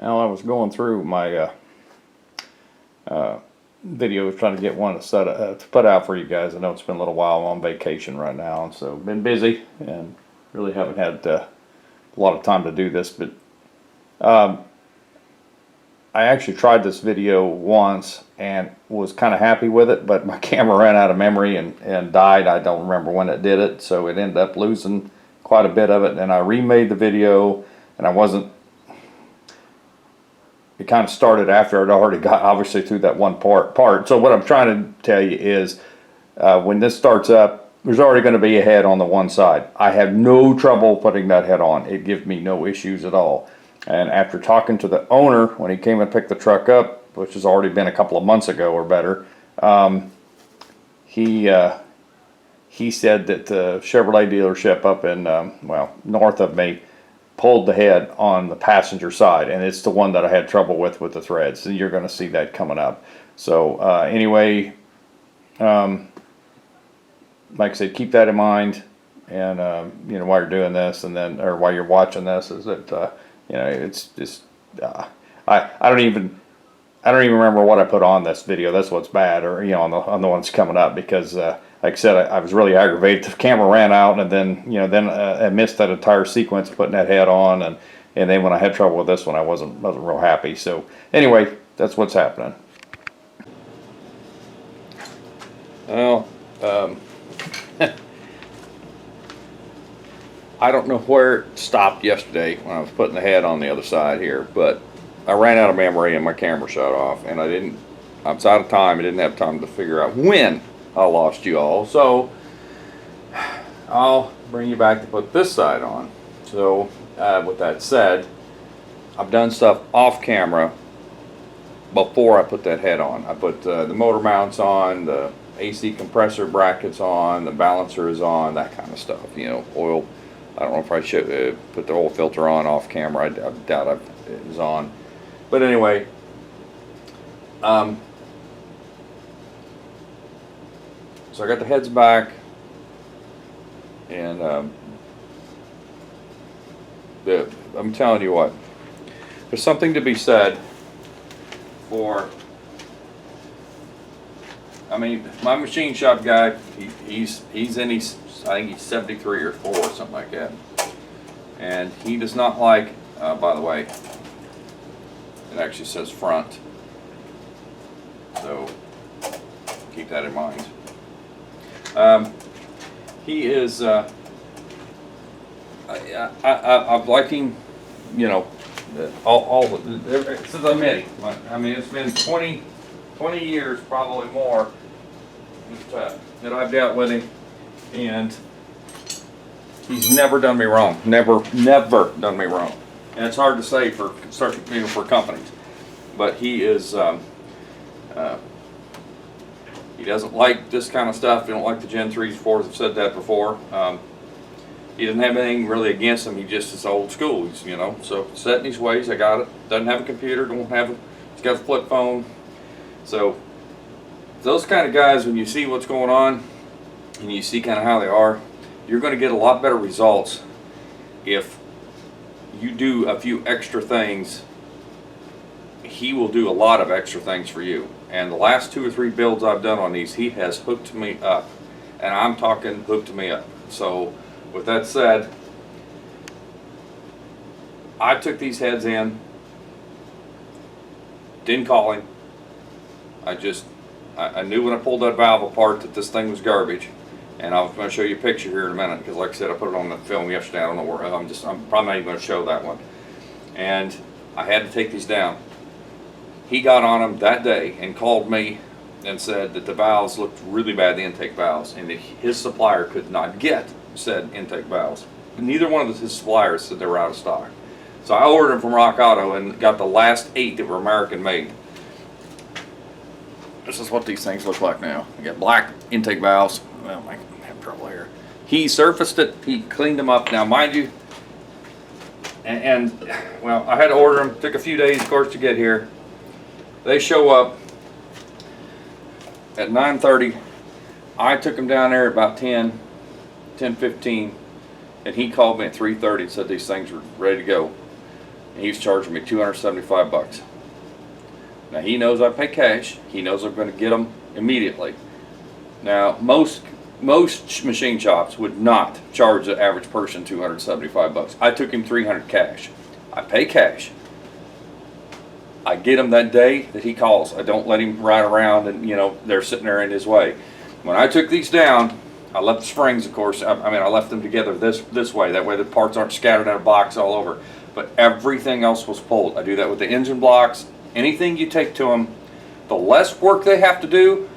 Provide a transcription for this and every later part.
Now, I was going through my videos trying to get one to put out for you guys. I know it's been a little while. I'm on vacation right now, and so been busy and really haven't had a lot of time to do this. But I actually tried this video once and was kind of happy with it, but my camera ran out of memory and died. I don't remember when it did it, so it ended up losing quite a bit of it. And I remade the video, and I wasn't. It kind of started after I'd already got obviously through that one part. So what I'm trying to tell you is when this starts up, there's already going to be a head on the one side. I have no trouble putting that head on. It gives me no issues at all. And after talking to the owner when he came and picked the truck up, which has already been a couple of months ago or better, he said that the Chevrolet dealership up in north of me pulled the head on the passenger side, and it's the one that I had trouble with the threads. So you're going to see that coming up. So anyway, like I said, keep that in mind, and while you're doing this, and then or while you're watching this, is that it's just I don't even remember what I put on this video. That's what's bad, or on the ones coming up, because like I said, I was really aggravated. The camera ran out, and then I missed that entire sequence of putting that head on, and then when I had trouble with this one, I wasn't real happy. So anyway, that's what's happening. Well, I don't know where it stopped yesterday when I was putting the head on the other side here, but I ran out of memory and my camera shut off, and I was out of time. I didn't have time to figure out when I lost you all. So I'll bring you back to put this side on. So with that said, I've done stuff off camera before I put that head on. I put the motor mounts on, the AC compressor brackets on, the balancer is on, that kind of stuff. Oil. I don't know if I should put the oil filter on off camera. I doubt it was on. But anyway, so I got the heads back, and I'm telling you what, there's something to be said for. I mean, my machine shop guy, he's in his, I think he's 73 or 4 or something like that, and he does not like. By the way, it actually says front, so keep that in mind. He is. I've liked him, all since I met him. I mean, it's been 20 years, probably more, that I've dealt with him, and he's never done me wrong. Never done me wrong. And it's hard to say for companies, but he is. He doesn't like this kind of stuff. He don't like the Gen 3s, 4s. I've said that before. He doesn't have anything really against him. He just is old school. He's, so set in his ways. I got it. Doesn't have a computer. He's got a flip phone. So those kind of guys, when you see what's going on and you see kind of how they are, you're going to get a lot better results if you do a few extra things. He will do a lot of extra things for you. And the last 2 or 3 builds I've done on these, he has hooked me up. And I'm talking hooked me up. So with that said, I took these heads in, didn't call him. I knew when I pulled that valve apart that this thing was garbage. And I was going to show you a picture here in a minute, because like I said, I put it on the film yesterday. I don't know where. I'm probably not even going to show that one. And I had to take these down. He got on them that day and called me and said that the valves looked really bad, the intake valves, and that his supplier could not get said intake valves. Neither one of his suppliers said they were out of stock. So I ordered them from Rock Auto and got the last 8 that were American made. This is what these things look like now. You got black intake valves. Well, I have trouble here. He surfaced it. He cleaned them up. Now, mind you, and well, I had to order them. Took a few days, of course, to get here. They show up at 9:30. I took them down there at about 10:15, and he called me at 3:30 and said these things were ready to go. and he was charging me $275. Now he knows I pay cash. He knows I'm going to get them immediately. Now most machine shops would not charge the average person $275. I took him $300 cash. I pay cash. I get him that day that he calls. I don't let him ride around and, you know, they're sitting there in his way. When I took these down, I left the springs, of course. I mean, I left them together this way. That way the parts aren't scattered in a box all over. But everything else was pulled. I do that with the engine blocks. Anything you take to them, the less work they have to do,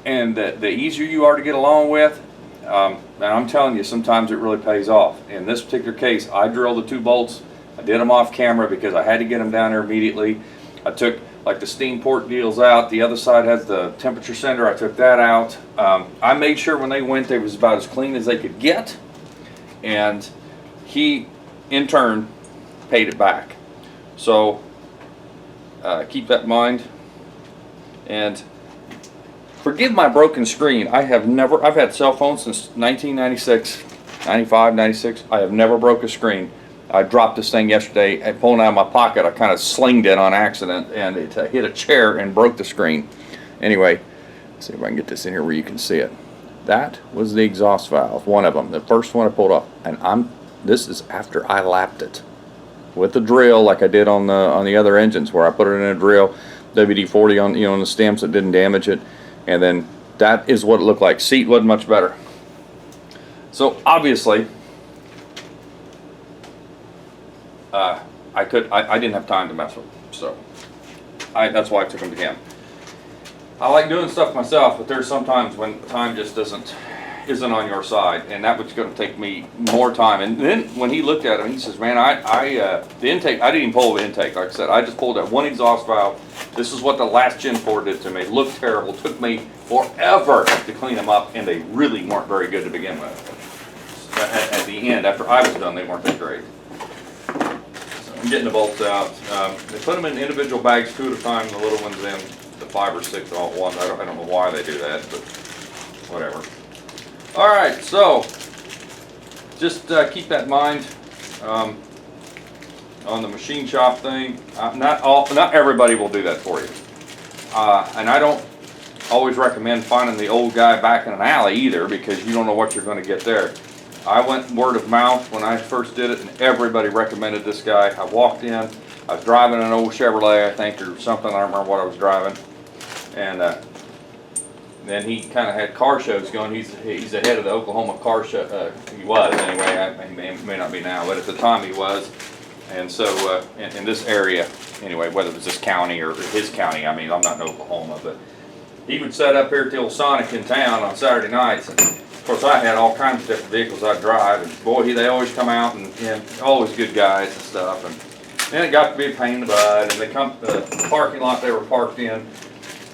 and the easier you are to get along with. And I'm telling you, sometimes it really pays off. In this particular case, I drilled the 2 bolts. I did them off camera because I had to get them down there immediately. I took like the steam port deals out. The other side has the temperature sender. I took that out. I made sure when they went, they was about as clean as they could get. And he, in turn, paid it back. So keep that in mind. And forgive my broken screen. I've had cell phones since 1996, 95, 96. I have never broke a screen. I dropped this thing yesterday, and pulling it out of my pocket, I kind of slinged it on accident, and it hit a chair and broke the screen. Anyway, let's see if I can get this in here where you can see it. That was the exhaust valve, one of them, the first one I pulled off, and this is after I lapped it with the drill, like I did on the other engines, where I put it in a drill, WD-40 on on the stems so it didn't damage it, and then that is what it looked like. Seat wasn't much better. So obviously, I didn't have time to mess with him, so that's why I took him to him. I like doing stuff myself, but there's sometimes when time just isn't on your side, and that was going to take me more time. And then when he looked at him, he says, "Man, the intake, I didn't even pull the intake. Like I said, I just pulled that one exhaust valve. This is what the last Gen 4 did to me. It looked terrible. It took me forever to clean them up, and they really weren't very good to begin with. At the end, after I was done, they weren't that great." I'm getting the bolts out. They put them in individual bags, 2 at a time. The little ones in the 5 or 6 all at once. I don't know why they do that, but whatever. All right, so just keep that in mind on the machine shop thing. Not everybody will do that for you, and I don't always recommend finding the old guy back in an alley either, because you don't know what you're going to get there. I went word of mouth when I first did it, and everybody recommended this guy. I walked in, I was driving an old Chevrolet, I think, or something. I don't remember what I was driving. And then he kind of had car shows going. He's the head of the Oklahoma car show. He was, anyway. He may not be now, but at the time he was. And so in this area, anyway, whether it was this county or his county, I mean, I'm not in Oklahoma, but he would set up here at the old Sonic in town on Saturday nights. And of course, I had all kinds of different vehicles I'd drive, and boy, they always come out and always good guys and stuff. And then it got to be a pain in the butt, and the parking lot they were parked in,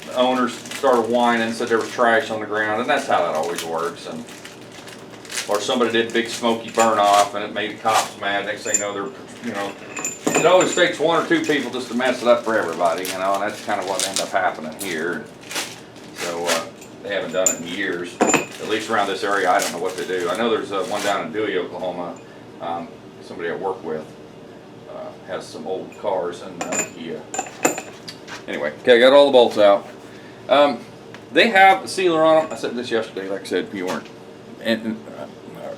the owners started whining, said there was trash on the ground, and that's how that always works. And or somebody did a big smoky burn off, and it made the cops mad. Next thing you know, it always takes 1 or 2 people just to mess it up for everybody, and that's kind of what ended up happening here. So they haven't done it in years. At least around this area, I don't know what they do. I know there's one down in Dewey, Oklahoma. Somebody I work with has some old cars, and anyway, okay, I got all the bolts out. They have a sealer on them. I said this yesterday, like I said, you weren't. And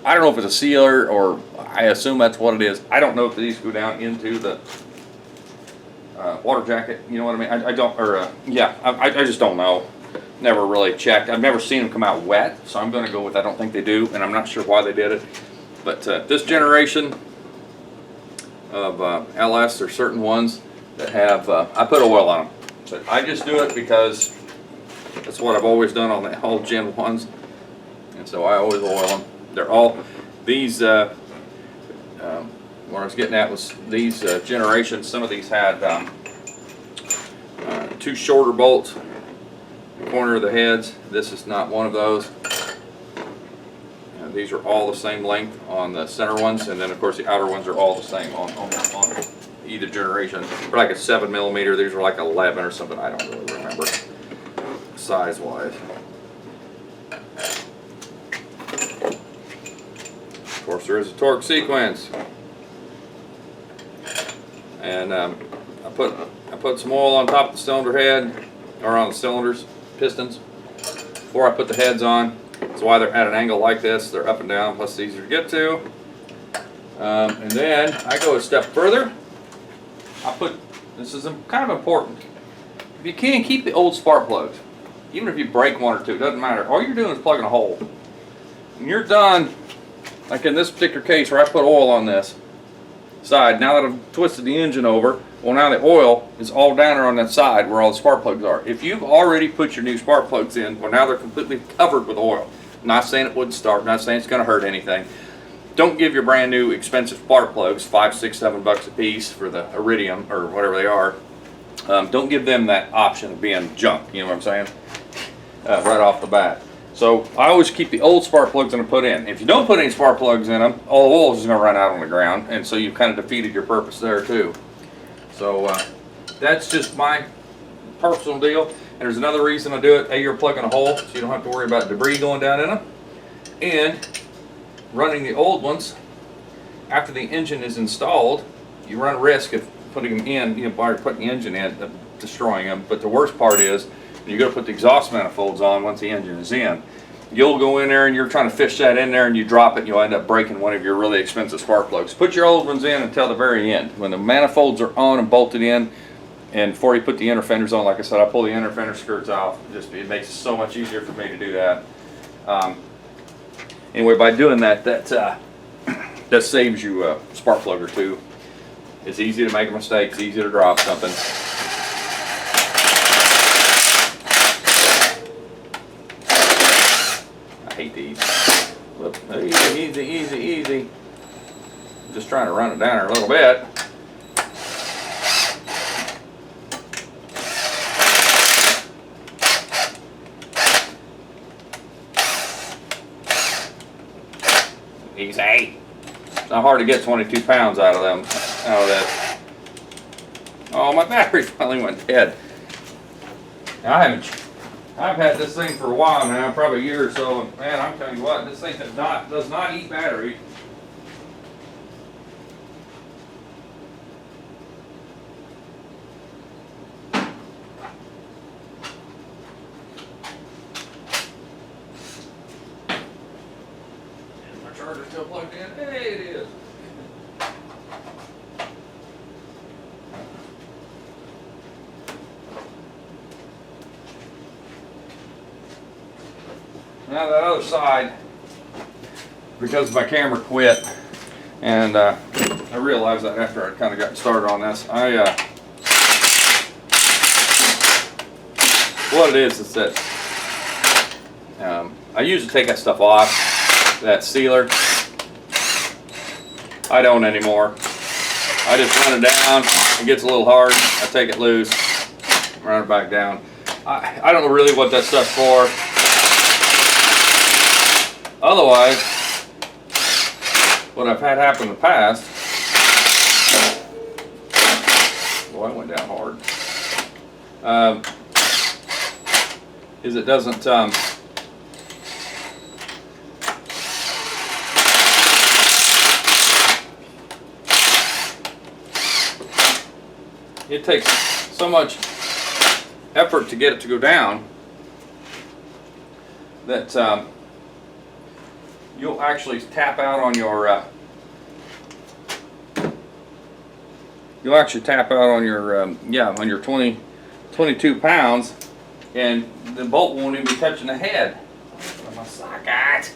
I don't know if it's a sealer, or I assume that's what it is. I don't know if these go down into the water jacket. You know what I mean? I don't, or I just don't know. Never really checked. I've never seen them come out wet, so I'm going to go with I don't think they do, and I'm not sure why they did it. But this generation of LS, there's certain ones that have, I put oil on them. But I just do it because that's what I've always done on the old Gen 1s, and so I always oil them. They're all, these, what I was getting at was these generations, some of these had 2 shorter bolts, corner of the heads. This is not one of those. These are all the same length on the center ones, and then of course the outer ones are all the same on either generation. They're like a 7mm. These are like 11 or something. I don't really remember size wise. Of course, there is a torque sequence. And I put some oil on top of the cylinder head, or on the cylinders, pistons, before I put the heads on. That's why they're at an angle like this. They're up and down, plus it's easier to get to. And then I go a step further. This is kind of important. If you can, keep the old spark plugs. Even if you break one or two, it doesn't matter. All you're doing is plugging a hole. When you're done, like in this particular case where I put oil on this side, now that I've twisted the engine over, well, now the oil is all down there on that side where all the spark plugs are. If you've already put your new spark plugs in, well, now they're completely covered with oil. I'm not saying it wouldn't start, not saying it's going to hurt anything. Don't give your brand new expensive spark plugs, $5, $6, $7 a piece for the iridium or whatever they are. Don't give them that option of being junk, you know what I'm saying? Right off the bat. So I always keep the old spark plugs that I put in. If you don't put any spark plugs in them, all the oil is going to run out on the ground, and so you've kind of defeated your purpose there too. So that's just my personal deal. And there's another reason I do it. You're plugging a hole, so you don't have to worry about debris going down in them. And running the old ones, after the engine is installed, you run risk of putting them in, you know, by putting the engine in, destroying them. But the worst part is, you got to put the exhaust manifolds on once the engine is in. You'll go in there and you're trying to fish that in there and you drop it and you'll end up breaking one of your really expensive spark plugs. Put your old ones in until the very end. When the manifolds are on and bolted in, and before you put the inner fenders on, like I said, I pull the inner fender skirts off. It makes it so much easier for me to do that. Anyway, by doing that, that saves you a spark plug or two. It's easy to make a mistake. It's easy to drop something. I hate these. Look, easy, easy, easy. Just trying to run it down there a little bit. Easy. It's not hard to get 22 pounds out of that. Oh, my battery finally went dead. Now, I've had this thing for a while now, probably a year or so. Man, I'm telling you what, this thing does not eat battery. Charger still plugged in? Hey, it is. Now that other side, because my camera quit, and I realized that after I kind of got started on this, what it is that I usually take that stuff off. That sealer, I don't anymore. I just run it down. It gets a little hard. I take it loose, run it back down. I don't know really what that stuff's for. Otherwise, what I've had happen in the past, boy, I went down hard, is it doesn't, it takes so much effort to get it to go down that you'll actually tap out on your on your 22 pounds, and the bolt won't even be touching the head. My socket.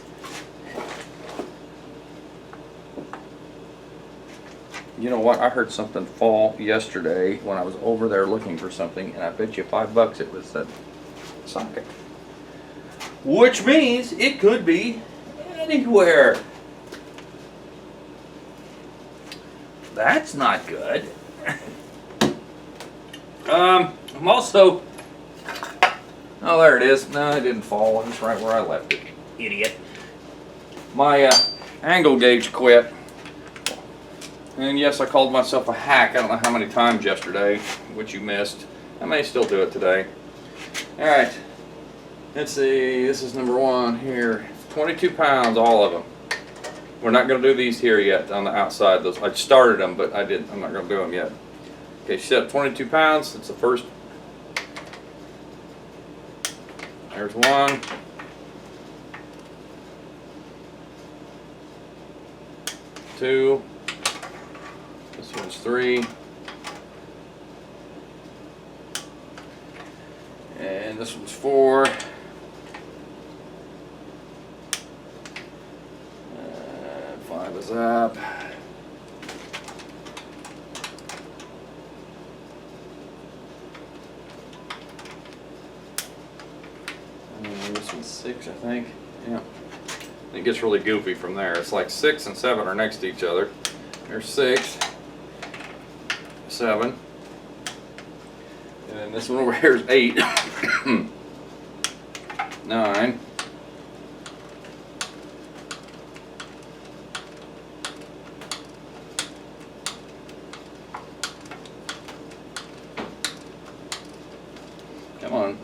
You know what? I heard something fall yesterday when I was over there looking for something, and I bet you $5 it was that socket. Which means it could be anywhere. That's not good. I'm also, oh, there it is. No, it didn't fall. It's right where I left it. Idiot. My angle gauge quit. And yes, I called myself a hack. I don't know how many times yesterday, which you missed. I may still do it today. All right. Let's see. This is number one here. 22 pounds, all of them. We're not going to do these here yet on the outside. Those I started them, but I'm not going to do them yet. Okay, she set up 22 pounds. That's the first. There's one. Two. This one's 3. And this one's 4. 5 is up. This one's 6, I think. Yeah. It gets really goofy from there. It's like 6 and 7 are next to each other. There's 6, 7, and then this one over here is 8, 9, come on.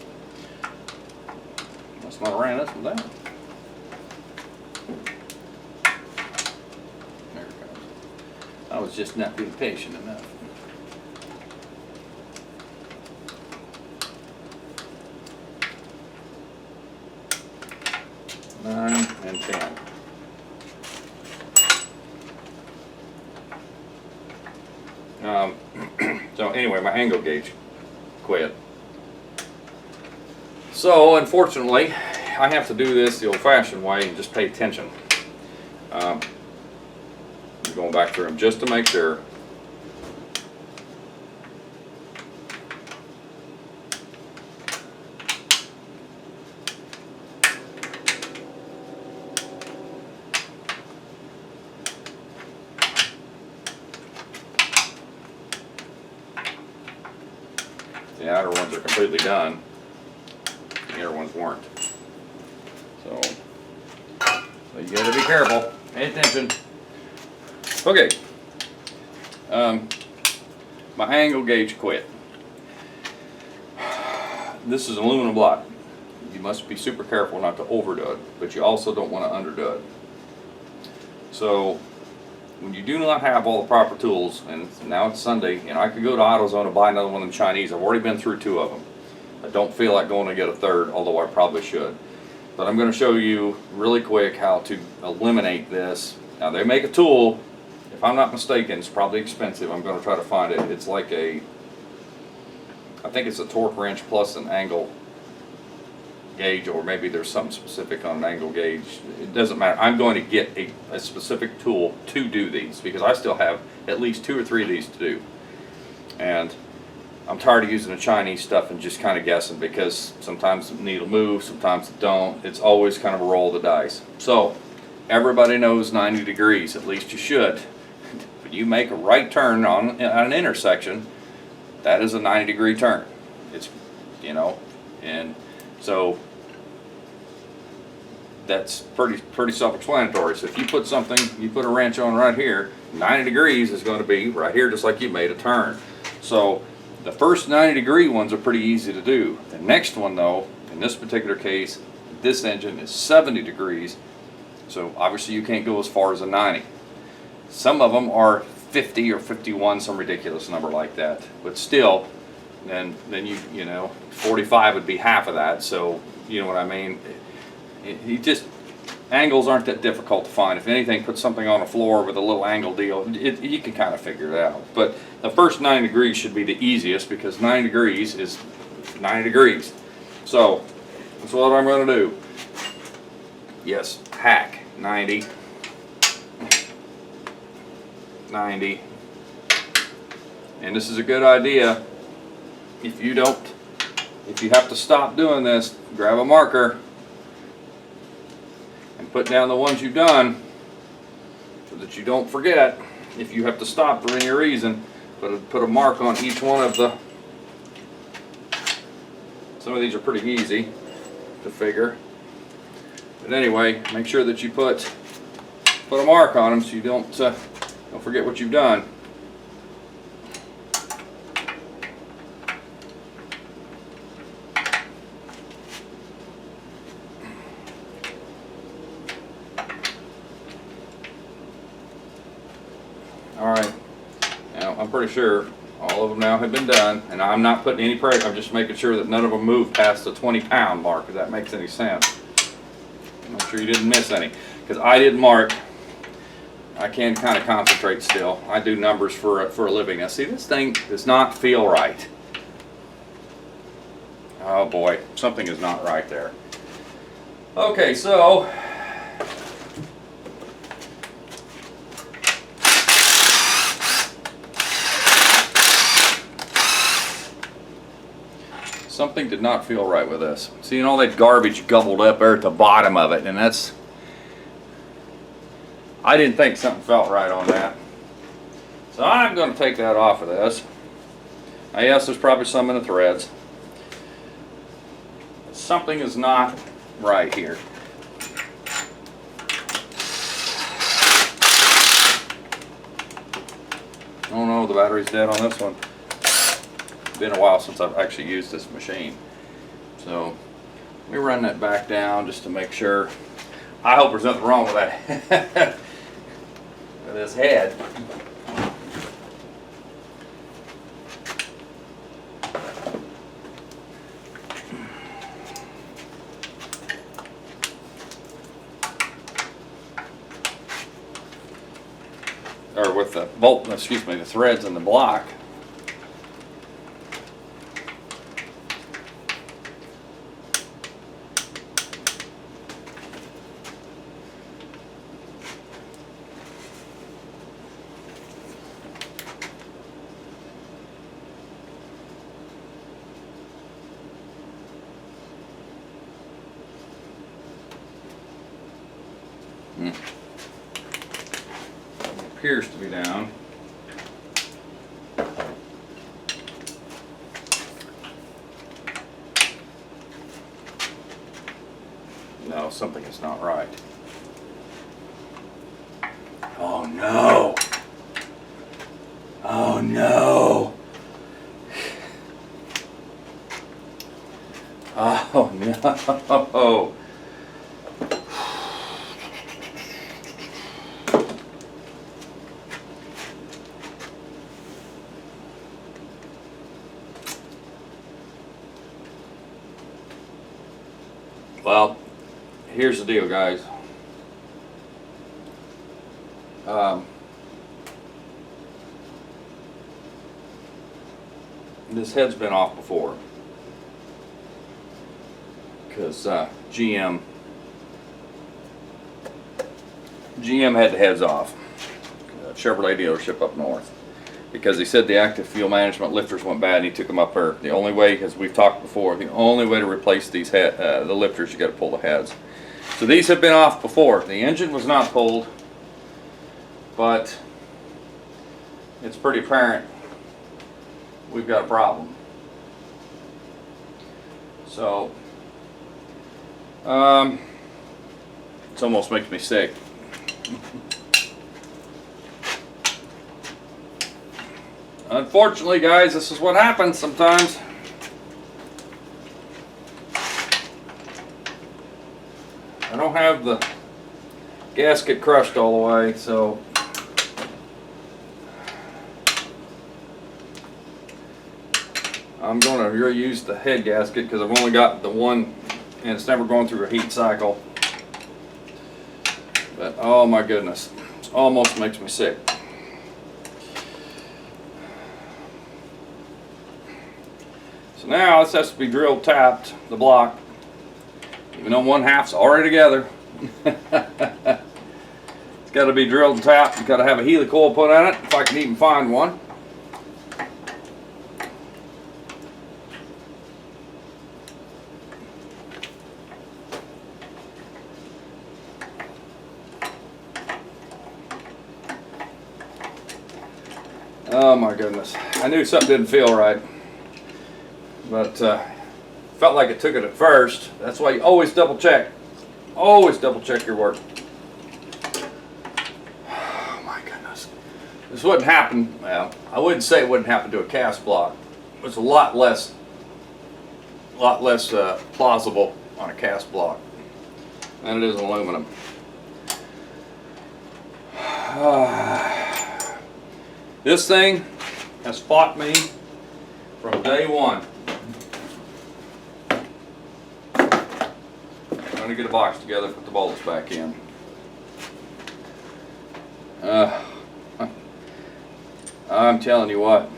Must not have ran this one down. There it goes. I was just not being patient enough. 9 and 10. So anyway, my angle gauge quit. So unfortunately, I have to do this the old-fashioned way and just pay attention. I'm going back through them just to make sure. The outer ones are completely done. The inner ones weren't. So you gotta be careful. Pay attention. Okay. My angle gauge quit. This is aluminum block. You must be super careful not to overdo it, but you also don't want to underdo it. So when you do not have all the proper tools, and now it's Sunday, and I could go to AutoZone and buy another one of them Chinese. I've already been through 2 of them. I don't feel like going to get a third, although I probably should. But I'm going to show you really quick how to eliminate this. Now they make a tool, if I'm not mistaken, it's probably expensive. I'm going to try to find it. It's like I think it's a torque wrench plus an angle gauge, or maybe there's something specific on an angle gauge. It doesn't matter. I'm going to get a specific tool to do these, because I still have at least 2 or 3 of these to do. And I'm tired of using the Chinese stuff and just kind of guessing, because sometimes the needle moves, sometimes it don't. It's always kind of a roll of the dice. So everybody knows 90 degrees, at least you should. When you make a right turn on an intersection, that is a 90-degree turn. It's, you know, and so that's pretty self-explanatory. So if you put something, you put a wrench on right here, 90 degrees is going to be right here, just like you made a turn. So the first 90-degree ones are pretty easy to do. The next one, though, in this particular case, this engine is 70 degrees, so obviously you can't go as far as a 90. Some of them are 50 or 51, some ridiculous number like that. But still, then you know, 45 would be half of that. So you know what I mean. You just, angles aren't that difficult to find. If anything, put something on the floor with a little angle deal. You can kind of figure it out. But the first 90 degrees should be the easiest, because 90 degrees is 90 degrees. So that's what I'm going to do. Yes, hack 90. 90. And this is a good idea. If you have to stop doing this, grab a marker and put down the ones you've done so that you don't forget. If you have to stop for any reason, put a mark on each one of the. Some of these are pretty easy to figure. But anyway, make sure that you put a mark on them so you don't forget what you've done. Alright, now I'm pretty sure All of them now have been done, and I'm not putting any pressure. I'm just making sure that none of them move past the 20-pound mark, if that makes any sense. Make sure you didn't miss any, because I didn't mark. I can kind of concentrate still. I do numbers for a living. Now see, this thing does not feel right. Oh boy, something is not right there. Okay, so something did not feel right with this. Seeing all that garbage gobbled up there at the bottom of it, and that's, I didn't think something felt right on that. So I'm going to take that off of this. Yes, there's probably some in the threads. Something is not right here. Oh no, the battery's dead on this one. It's been a while since I've actually used this machine. So let me run that back down just to make sure. I hope there's nothing wrong with that. With this head. Or with the bolt, excuse me, the threads in the block. Appears to be down. No, something is not right. Oh no! Oh no! Oh no! Well, here's the deal, guys. This head's been off before because GM had the heads off. Chevrolet dealership up north, because he said the active fuel management lifters went bad and he took them up there. The only way, as we've talked before, the only way to replace these the lifters, you got to pull the heads. So these have been off before. The engine was not pulled, but it's pretty apparent we've got a problem. So it almost makes me sick. Unfortunately, guys, this is what happens sometimes. I don't have the gasket crushed all the way, so I'm going to reuse the head gasket because I've only got the one and it's never going through a heat cycle. But oh my goodness, it almost makes me sick. So now this has to be drilled tapped, the block, even though one half's already together. It's got to be drilled and tapped. You've got to have a helicoil put on it, if I can even find one. Oh my goodness, I knew something didn't feel right, but felt like it took it at first. That's why you always double check. Always double check your work. Oh my goodness. This wouldn't happen, well, I wouldn't say it wouldn't happen to a cast block. It's a lot less plausible on a cast block than it is aluminum. This thing has fought me from day one. I'm going to get a box together, put the bolts back in. I'm telling you what,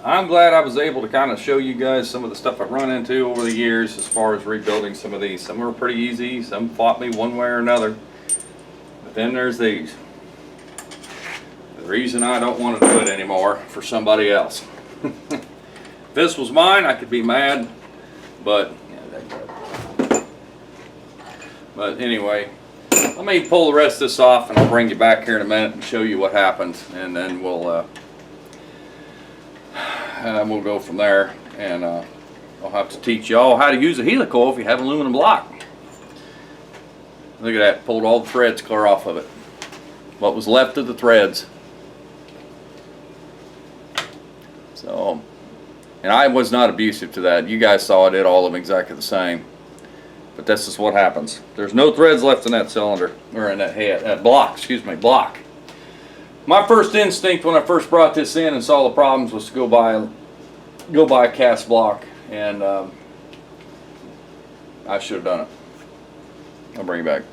I'm glad I was able to kind of show you guys some of the stuff I've run into over the years as far as rebuilding some of these. Some were pretty easy, some fought me one way or another. But then there's these. The reason I don't want to do it anymore for somebody else. If this was mine, I could be mad, but anyway, let me pull the rest of this off and I'll bring you back here in a minute and show you what happened, and then we'll go from there, and I'll have to teach y'all how to use a helicoil if you have aluminum block. Look at that, pulled all the threads clear off of it. What was left of the threads. So, and I was not abusive to that. You guys saw I did all of them exactly the same. But this is what happens. There's no threads left in that cylinder, or in that head, that block, excuse me, block. My first instinct when I first brought this in and saw the problems was to go buy a cast block, and I should have done it. I'll bring you back.